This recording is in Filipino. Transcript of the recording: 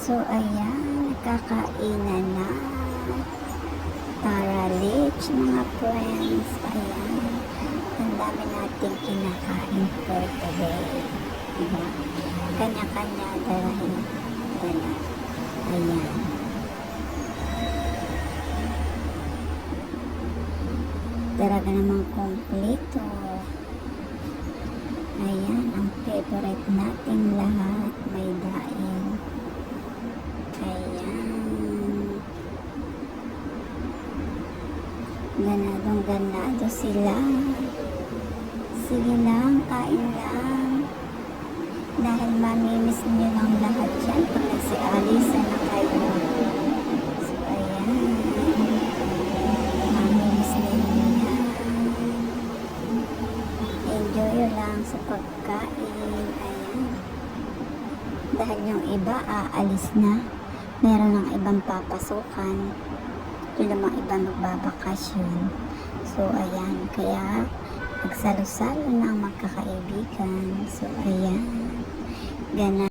So, ayan, nakakainan na. Tara, Lich, mga friends. Ayan, ang dami nating kinakain for today. Diba? Kanya-kanya dalahin. Ayan. Talaga namang kompleto. Ayan, ang favorite nating lahat. May daing. Ayan. Ganadong-ganado sila. Sige lang, kain lang. Dahil mamimiss nyo lang lahat yan pag nagsialisa na kayo. So, ayan. Mamimiss ninyo yan. Enjoy lang sa pagkain. Ayan. Dahil yung iba aalis na. Meron ng ibang papasukan. Yung namang iba magbabakasyon. So, ayan. Kaya, nagsalo-salo na ang magkakaibigan. So, ayan. Gana.